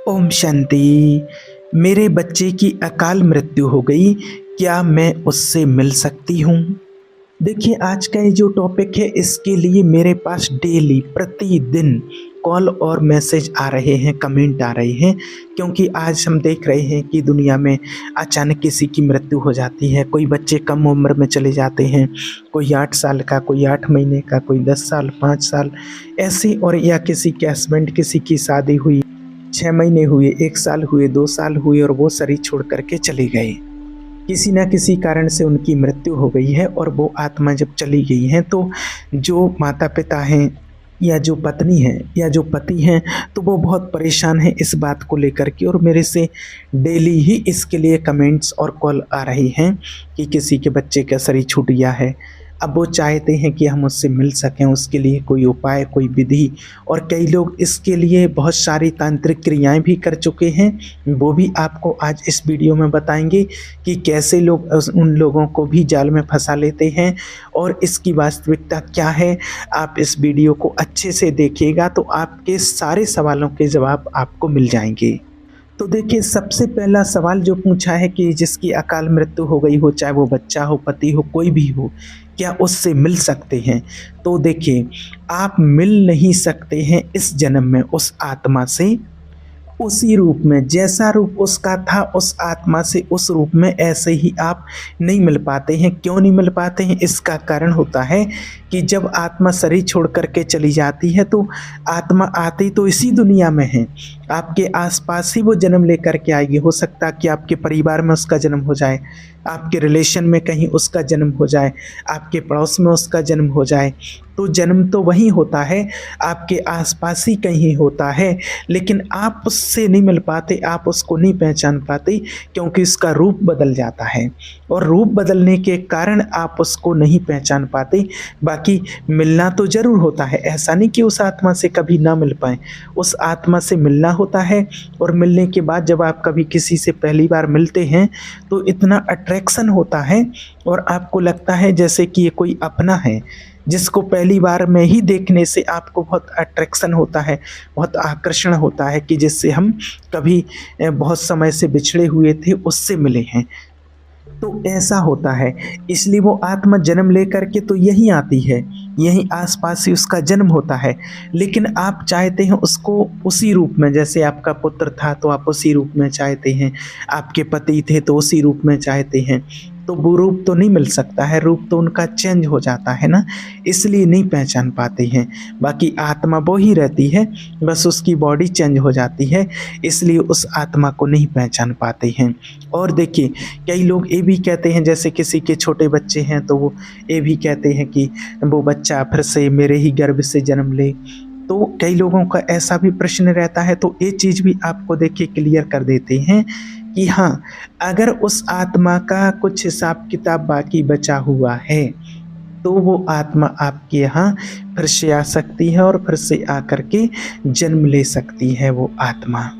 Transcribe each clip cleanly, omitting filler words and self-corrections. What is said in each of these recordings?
ओम शांति। मेरे बच्चे की अकाल मृत्यु हो गई, क्या मैं उससे मिल सकती हूँ? देखिए, आज का ये जो टॉपिक है इसके लिए मेरे पास डेली प्रतिदिन कॉल और मैसेज आ रहे हैं, कमेंट आ रहे हैं। क्योंकि आज हम देख रहे हैं कि दुनिया में अचानक किसी की मृत्यु हो जाती है। कोई बच्चे कम उम्र में चले जाते हैं, कोई 8 साल का, कोई 8 महीने का, कोई 10 साल, 5 साल ऐसे। और या किसी के हस्बैंड, किसी की शादी हुई, 6 महीने हुए, 1 साल हुए, 2 साल हुए और वो शरीर छोड़ कर के चले गए। किसी न किसी कारण से उनकी मृत्यु हो गई है और वो आत्मा जब चली गई है तो जो माता-पिता हैं या जो पत्नी है या जो पति हैं, तो वो बहुत परेशान हैं इस बात को लेकर के। और मेरे से डेली ही इसके लिए कमेंट्स और कॉल आ रही हैं कि किसी के बच्चे का शरीर छूट गया है। अब वो चाहते हैं कि हम उससे मिल सकें, उसके लिए कोई उपाय, कोई विधि। और कई लोग इसके लिए बहुत सारी तांत्रिक क्रियाएं भी कर चुके हैं, वो भी आपको आज इस वीडियो में बताएंगे कि कैसे लोग उन लोगों को भी जाल में फंसा लेते हैं और इसकी वास्तविकता क्या है। आप इस वीडियो को अच्छे से देखिएगा तो आपके सारे सवालों के जवाब आपको मिल जाएंगे। तो देखिए, सबसे पहला सवाल जो पूछा है कि जिसकी अकाल मृत्यु हो गई हो, चाहे वो बच्चा हो, पति हो, कोई भी हो, क्या उससे मिल सकते हैं? तो देखिए, आप मिल नहीं सकते हैं इस जन्म में उस आत्मा से उसी रूप में, जैसा रूप उसका था उस आत्मा से उस रूप में ऐसे ही आप नहीं मिल पाते हैं। क्यों नहीं मिल पाते हैं? इसका कारण होता है कि जब आत्मा शरीर छोड़ कर के चली जाती है तो आत्मा आती तो इसी दुनिया में है, आपके आसपास ही वो जन्म लेकर के आएगी। हो सकता है कि आपके परिवार में उसका जन्म हो जाए, आपके रिलेशन में कहीं उसका जन्म हो जाए, आपके पड़ोस में उसका जन्म हो जाए। तो जन्म तो वहीं होता है, आपके आसपास ही कहीं होता है, लेकिन आप उससे नहीं मिल पाते, आप उसको नहीं पहचान पाते क्योंकि उसका रूप बदल जाता है। और रूप बदलने के कारण आप उसको नहीं पहचान पाते। बाकी मिलना तो ज़रूर होता है, ऐसा नहीं कि उस आत्मा से कभी ना मिल पाएँ। उस आत्मा से मिलना होता है और मिलने के बाद जब आप कभी किसी से पहली बार मिलते हैं तो इतना अट्रैक्शन होता है और आपको लगता है जैसे कि ये कोई अपना है, जिसको पहली बार में ही देखने से आपको बहुत अट्रैक्शन होता है, बहुत आकर्षण होता है कि जिससे हम कभी बहुत समय से बिछड़े हुए थे उससे मिले हैं। तो ऐसा होता है, इसलिए वो आत्मा जन्म लेकर के तो यहीं आती है, यहीं आसपास ही उसका जन्म होता है। लेकिन आप चाहते हैं उसको उसी रूप में, जैसे आपका पुत्र था तो आप उसी रूप में चाहते हैं, आपके पति थे तो उसी रूप में चाहते हैं। तो वो रूप तो नहीं मिल सकता है, रूप तो उनका चेंज हो जाता है ना, इसलिए नहीं पहचान पाते हैं। बाकी आत्मा वो ही रहती है, बस उसकी बॉडी चेंज हो जाती है, इसलिए उस आत्मा को नहीं पहचान पाते हैं। और देखिए, कई लोग ये भी कहते हैं, जैसे किसी के छोटे बच्चे हैं तो वो ये भी कहते हैं कि वो बच्चा फिर से मेरे ही गर्भ से जन्म ले। तो कई लोगों का ऐसा भी प्रश्न रहता है, तो ये चीज़ भी आपको देखिए क्लियर कर देते हैं कि हाँ, अगर उस आत्मा का कुछ हिसाब किताब बाकी बचा हुआ है तो वो आत्मा आपके यहाँ फिर से आ सकती है और फिर से आकर के जन्म ले सकती है वो आत्मा।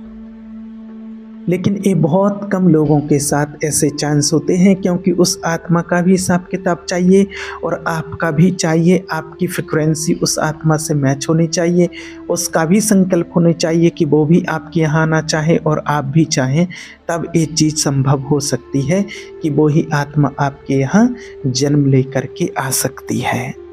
लेकिन ये बहुत कम लोगों के साथ ऐसे चांस होते हैं, क्योंकि उस आत्मा का भी हिसाब किताब चाहिए और आपका भी चाहिए। आपकी फ्रिक्वेंसी उस आत्मा से मैच होनी चाहिए, उसका भी संकल्प होना चाहिए कि वो भी आपके यहाँ आना चाहे और आप भी चाहें, तब ये चीज़ संभव हो सकती है कि वो ही आत्मा आपके यहाँ जन्म लेकर के आ सकती है।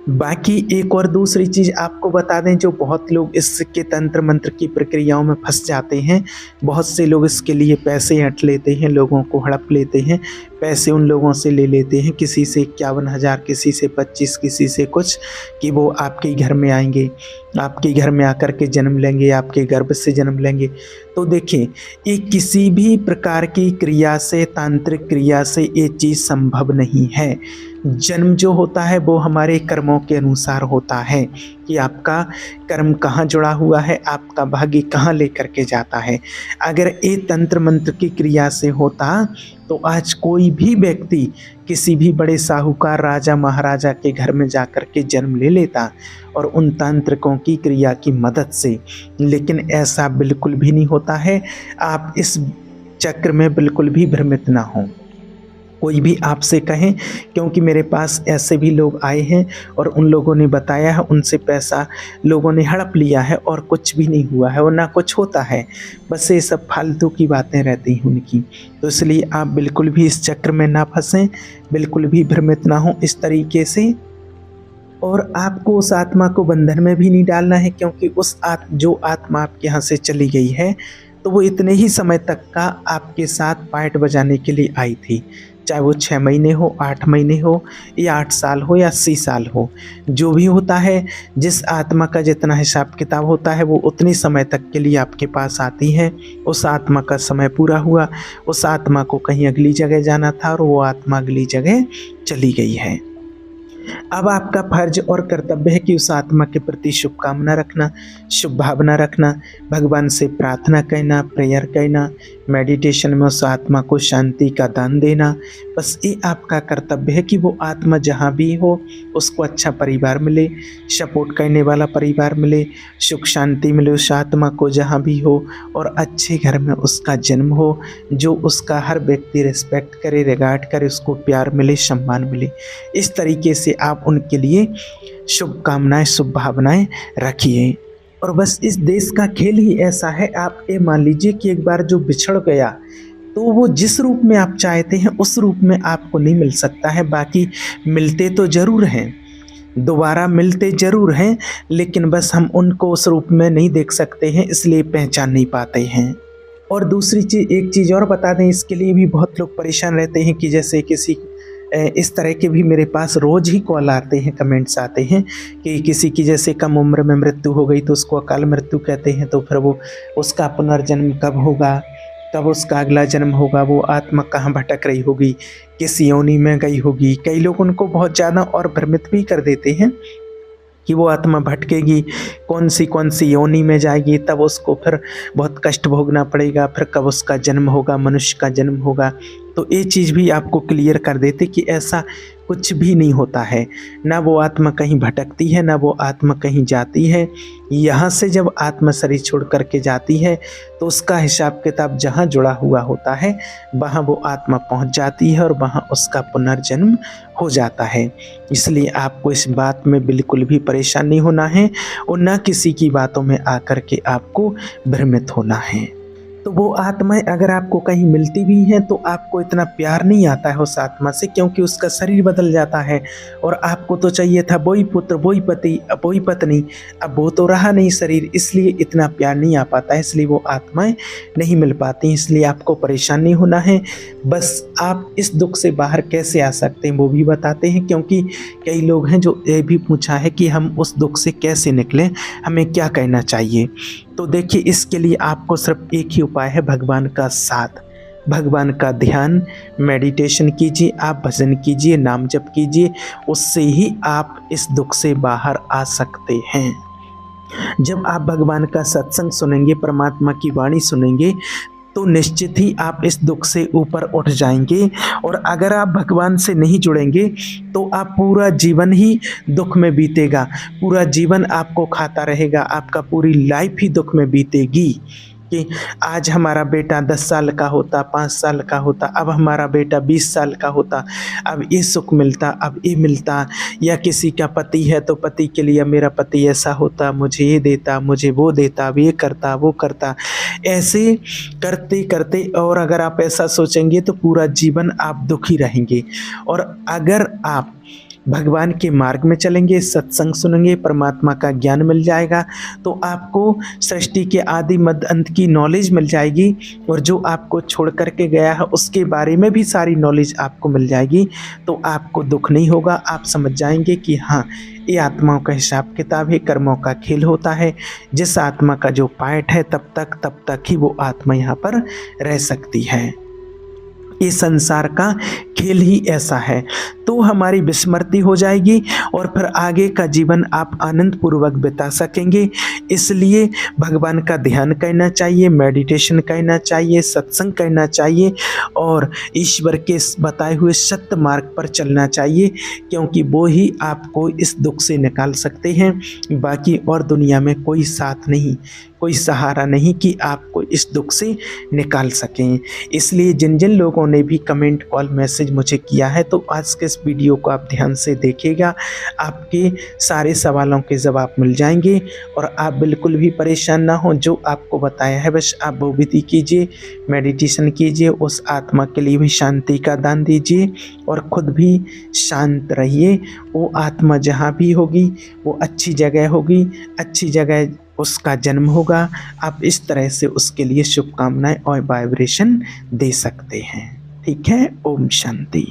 बाकी एक और दूसरी चीज़ आपको बता दें, जो बहुत लोग इसके तंत्र मंत्र की प्रक्रियाओं में फंस जाते हैं। बहुत से लोग इसके लिए पैसे हट लेते हैं, लोगों को हड़प लेते हैं, पैसे उन लोगों से ले लेते हैं, किसी से 51,000, किसी से 25, किसी से कुछ, कि वो आपके घर में आएंगे, आपके घर में आकर के जन्म लेंगे, आपके गर्भ से जन्म लेंगे। तो देखिए, ये किसी भी प्रकार की क्रिया से, तांत्रिक क्रिया से ये चीज़ संभव नहीं है। जन्म जो होता है वो हमारे कर्मों के अनुसार होता है कि आपका कर्म कहाँ जुड़ा हुआ है, आपका भाग्य कहाँ लेकर के जाता है। अगर ये तंत्र मंत्र की क्रिया से होता तो आज कोई भी व्यक्ति किसी भी बड़े साहूकार, राजा महाराजा के घर में जाकर के जन्म ले लेता और उन तांत्रिकों की क्रिया की मदद से। लेकिन ऐसा बिल्कुल भी नहीं होता है। आप इस चक्र में बिल्कुल भी भ्रमित ना हों। कोई भी आपसे कहें, क्योंकि मेरे पास ऐसे भी लोग आए हैं और उन लोगों ने बताया है उनसे पैसा लोगों ने हड़प लिया है और कुछ भी नहीं हुआ है और ना कुछ होता है। बस ये सब फालतू की बातें रहती हैं उनकी। तो इसलिए आप बिल्कुल भी इस चक्र में ना फंसें, बिल्कुल भी भ्रमित ना हों इस तरीके से। और आपको उस आत्मा को बंधन में भी नहीं डालना है, क्योंकि जो आत्मा आपके यहाँ से चली गई है तो वो इतने ही समय तक का आपके साथ पार्ट बजाने के लिए आई थी, चाहे वो 6 महीने हो, 8 महीने हो, या 8 साल हो, या 80 साल हो। जो भी होता है, जिस आत्मा का जितना हिसाब किताब होता है वो उतने समय तक के लिए आपके पास आती है। उस आत्मा का समय पूरा हुआ, उस आत्मा को कहीं अगली जगह जाना था और वो आत्मा अगली जगह चली गई है। अब आपका फर्ज और कर्तव्य है कि उस आत्मा के प्रति शुभकामना रखना, शुभ भावना रखना, भगवान से प्रार्थना करना, प्रेयर करना, मेडिटेशन में उस आत्मा को शांति का दान देना। बस ये आपका कर्तव्य है कि वो आत्मा जहाँ भी हो उसको अच्छा परिवार मिले, सपोर्ट करने वाला परिवार मिले, सुख शांति मिले उस आत्मा को जहाँ भी हो, और अच्छे घर में उसका जन्म हो, जो उसका हर व्यक्ति रिस्पेक्ट करे, रिगार्ड करे, उसको प्यार मिले, सम्मान मिले। इस तरीके से आप उनके लिए शुभकामनाएं, शुभ भावनाएं रखिए। और बस इस देश का खेल ही ऐसा है, आप ये मान लीजिए कि एक बार जो बिछड़ गया तो वो जिस रूप में आप चाहते हैं उस रूप में आपको नहीं मिल सकता है। बाकी मिलते तो ज़रूर हैं, दोबारा मिलते ज़रूर हैं, लेकिन बस हम उनको उस रूप में नहीं देख सकते हैं, इसलिए पहचान नहीं पाते हैं। और दूसरी चीज़, एक चीज़ और बता दें, इसके लिए भी बहुत लोग परेशान रहते हैं कि जैसे किसी इस तरह के भी मेरे पास रोज़ ही कॉल आते हैं, कमेंट्स आते हैं कि किसी की जैसे कम उम्र में मृत्यु हो गई तो उसको अकाल मृत्यु कहते हैं, तो फिर वो उसका पुनर्जन्म कब होगा, कब उसका अगला जन्म होगा, वो आत्मा कहाँ भटक रही होगी, किस योनि में गई होगी। कई लोग उनको बहुत ज़्यादा और भ्रमित भी कर देते हैं कि वो आत्मा भटकेगी, कौन सी योनि में जाएगी, तब उसको फिर बहुत कष्ट भोगना पड़ेगा, फिर कब उसका जन्म होगा, मनुष्य का जन्म होगा। तो ये चीज़ भी आपको क्लियर कर देते कि ऐसा कुछ भी नहीं होता है, ना वो आत्मा कहीं भटकती है, ना वो आत्मा कहीं जाती है। यहाँ से जब आत्मा शरीर छोड़ करके जाती है तो उसका हिसाब किताब जहाँ जुड़ा हुआ होता है वहाँ वो आत्मा पहुँच जाती है और वहाँ उसका पुनर्जन्म हो जाता है। इसलिए आपको इस बात में बिल्कुल भी परेशान नहीं होना है और ना किसी की बातों में आकर के आपको भ्रमित होना है। तो वो आत्माएं अगर आपको कहीं मिलती भी हैं तो आपको इतना प्यार नहीं आता है उस आत्मा से, क्योंकि उसका शरीर बदल जाता है और आपको तो चाहिए था वही पुत्र, वही पति, वही पत्नी, अब वो तो रहा नहीं शरीर, इसलिए इतना प्यार नहीं आ पाता है, इसलिए वो आत्माएं नहीं मिल पाती। इसलिए आपको परेशान नहीं होना है। बस आप इस दुख से बाहर कैसे आ सकते हैं वो भी बताते हैं, क्योंकि कई लोग हैं जो ये भी पूछा है कि हम उस दुख से कैसे निकलें, हमें क्या करना चाहिए। तो देखिए, इसके लिए आपको सिर्फ एक ही उपाय है, भगवान का साथ, भगवान का ध्यान, मेडिटेशन कीजिए, आप भजन कीजिए, नाम जप कीजिए, उससे ही आप इस दुख से बाहर आ सकते हैं। जब आप भगवान का सत्संग सुनेंगे, परमात्मा की वाणी सुनेंगे, तो निश्चित ही आप इस दुख से ऊपर उठ जाएंगे। और अगर आप भगवान से नहीं जुड़ेंगे तो आप पूरा जीवन ही दुख में बीतेगा, पूरा जीवन आपको खाता रहेगा, आपका पूरी लाइफ ही दुख में बीतेगी। कि आज हमारा बेटा 10 साल का होता, 5 साल का होता, अब हमारा बेटा 20 साल का होता, अब ये सुख मिलता, अब ये मिलता। या किसी का पति है तो पति के लिए मेरा पति ऐसा होता, मुझे ये देता, मुझे वो देता, अब ये करता, वो करता। ऐसे करते करते, और अगर आप ऐसा सोचेंगे तो पूरा जीवन आप दुखी रहेंगे। और अगर आप भगवान के मार्ग में चलेंगे, सत्संग सुनेंगे, परमात्मा का ज्ञान मिल जाएगा, तो आपको सृष्टि के आदि मध्य अंत की नॉलेज मिल जाएगी, और जो आपको छोड़ करके गया है उसके बारे में भी सारी नॉलेज आपको मिल जाएगी। तो आपको दुख नहीं होगा, आप समझ जाएंगे कि हाँ, ये आत्माओं का हिसाब किताब है, कर्मों का खेल होता है। जिस आत्मा का जो पार्ट है तब तक ही वो आत्मा यहाँ पर रह सकती है। इस संसार का खेल ही ऐसा है। तो हमारी विस्मृति हो जाएगी और फिर आगे का जीवन आप आनंद पूर्वक बिता सकेंगे। इसलिए भगवान का ध्यान करना चाहिए, मेडिटेशन करना चाहिए, सत्संग करना चाहिए और ईश्वर के बताए हुए सत्य मार्ग पर चलना चाहिए, क्योंकि वो ही आपको इस दुख से निकाल सकते हैं। बाकी और दुनिया में कोई साथ नहीं, कोई सहारा नहीं कि आपको इस दुख से निकाल सकें। इसलिए जिन जिन लोगों ने भी कमेंट कॉल मैसेज मुझे किया है, तो आज के इस वीडियो को आप ध्यान से देखिएगा, आपके सारे सवालों के जवाब मिल जाएंगे और आप बिल्कुल भी परेशान ना हो। जो आपको बताया है बस आप वो विधि कीजिए, मेडिटेशन कीजिए, उस आत्मा के लिए भी शांति का दान दीजिए और खुद भी शांत रहिए। वो आत्मा जहाँ भी होगी वो अच्छी जगह होगी, अच्छी जगह उसका जन्म होगा। आप इस तरह से उसके लिए शुभकामनाएं और वाइब्रेशन दे सकते हैं। ठीक है, ओम शांति।